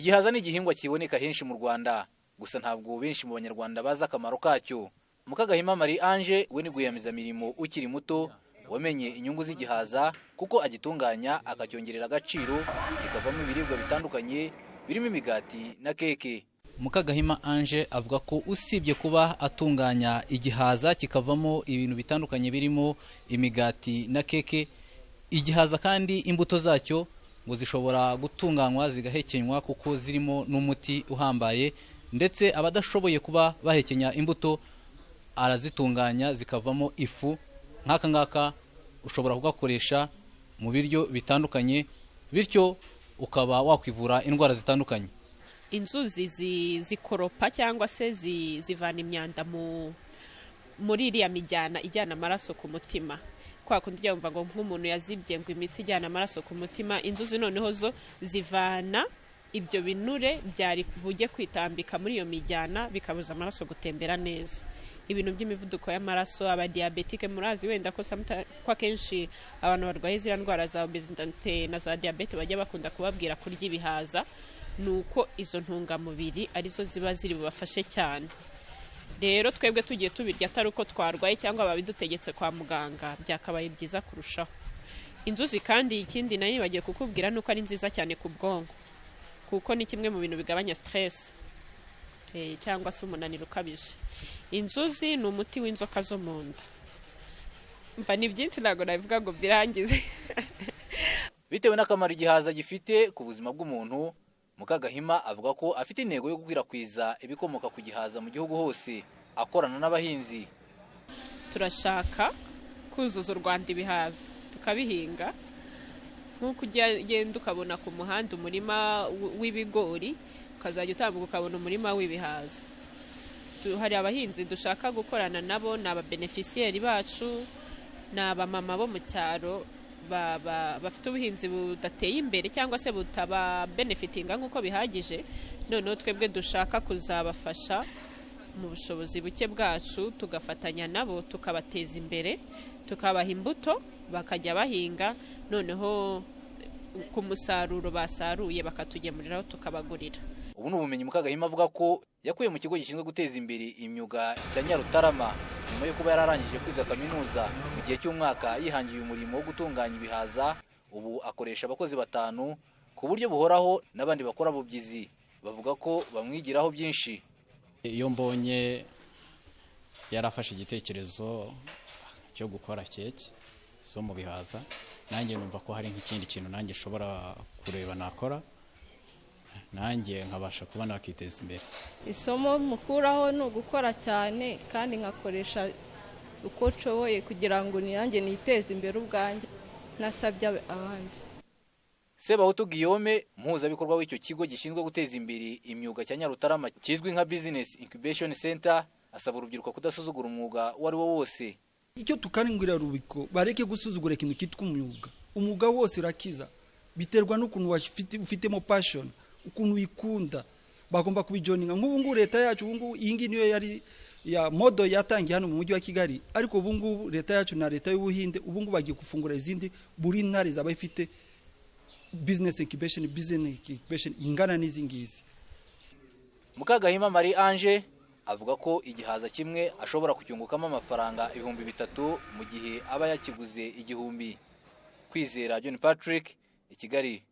Igihaza ni igihingwa kiboneka henshi mu Rwanda, gusa ntabwo benshi mu banyarwanda bazi akamaro kacyo. Mukagahima Marie Ange we ni rwiyemezamirimo ukiri muto wamenye inyungu z'igihaza kuko agitunganya akacyongerera agaciro kikavamo ibiribwa bitandukanye birimo imigati na keke. Mukagahima Ange avuga ko usibye kuba atunganya igihaza kikavamo ibintu bitandukanye birimo imigati na keke, igihaza kandi imbuto zacyo ngo zishobora gutunganywa zigahekenywa kuko zirimo n'umuti uhambaye, ndetse abadashoboye kuba bahekenya imbuto arazitunganya zikavamo ifu. Nk'aka ngaka ushobora kugakoresha mu biryo bitandukanye, bityo ukaba wakwivura indwara zitandukanye. Inzuzi zikoropa cyangwa se zivana imyanda muri iriya mijyana ijyana amaraso ku mutima. Kwa kundi yumva ngo nk'umuntu yazibye ngo imitsi ijyana amaraso ku mutima, inzuzi noneho zo zivana ibyo binure byari bujye kwitambika muri iyo mijyana bikabuza amaraso gutembera neza. Ibintu by'imivuduko y'amaraso, aba diabetike murazi wenda ko kwa kenshi abantu barwaye zira ndwara za obesity na za diabete bajya bakunda kubabwira kurya ibihaza, nuko izo ntungamubiri arizo ziba ziri bubafashe cyane. Rero twebwe tugiye tubirya atari uko twarwaye cyangwa babidutegetse kwa muganga, byakabaye byiza kurushaho. Inzuzi kandi ikindi nayo bagiye kukubwira nuko ari nziza cyane ku bwonko, kuko ni kimwe mu bintu bigabanya stress cyangwa se umunaniro ukabije. Inzuzi ni umuti w'inzoka zo mu nda. Mva ni byinshi ntago nabivuga ngo birangize. Bitewe n'akamaro igihaza gifite ku buzima bw'umuntu, Mukagahima avuga ko afite intego yo gukwirakwiza ibikomoka ku gihaza mu gihugu hose, akorana n'abahinzi. Turashaka kuzuza u Rwanda ibihaza tukabihinga, nk'uko ugenda ukabona ku muhanda umurima w'ibigori, ukazajya utambuka ukabona umurima w'ibihaza. Hari abahinzi dushaka gukorana nabo, ni ababeneficiaire bacu, ni abamama bo mu cyaro bafite ubuhinzi budateye imbere cyangwa se butaba benefitinga nk'uko bihagije. Noneho twebwe dushaka kuzabafasha mu bushobozi buke bwacu, tugafatanya nabo tukabateza imbere, tukabaha imbuto bakajya bahinga, noneho ku musaruro basaruye bakatugemuriraho tukabagurira. Ubu ni ubumenyi Mukagahima avuga ko yakuye mu kigo gishinzwe guteza imbere imyuga cya Nyarutarama nyuma yo kuba yararangije kwiga kaminuza. Mu gihe cy'umwaka yihangiye umurimo wo gutunganya ibihaza. Ubu akoresha abakozi 5 ku buryo buhoraho, n'abandi bakora bubyizi bavuga ko bamwigiraho byinshi. Iyo mbonye yarafashe igitekerezo cyo gukora keke zo mu bihaza, nanjye numva ko hari nk'ikindi kintu nanjye nshobora kureba nakora, nanjye nkabasha kuba nakiteza imbere. Isomo mukuraho ni ugukora cyane kandi nkakoresha uko nshoboye kugira ngo nanjye niteze imbere ubwanjye nasabye abandi. Sebahutu Guillaume, muhuzabikorwa w'icyo kigo gishinzwe guteza imbere imyuga cya Nyarutarama kizwi nka Business Incubation Center, asaba urubyiruko kudasuzugura umwuga wari wo wose. Icyo tukaningurira rubiko bareke gusuzugura ikintu kitwa umwuga. Umwuga wose urakiza, biterwa n'ukuntu ufitemo passion, ukuntu wikunda. Bagomba kubijoninga. Nk'ubu leta yacu iyi ngiyi niyo yari ya modo yatangiye hano mu mujyi wa Kigali, ariko ubu leta yacu na leta y'Ubuhinde ubu bagiye gufungura izindi buri ntare zaba ifite business incubation ingana n'izingizi. Mukagahima Marie Ange avuga ko igihaza kimwe ashobora kucyungukamo amafaranga 3,000 mu gihe aba yakiguze 1,000. Kwizera John Patrick, i Kigali.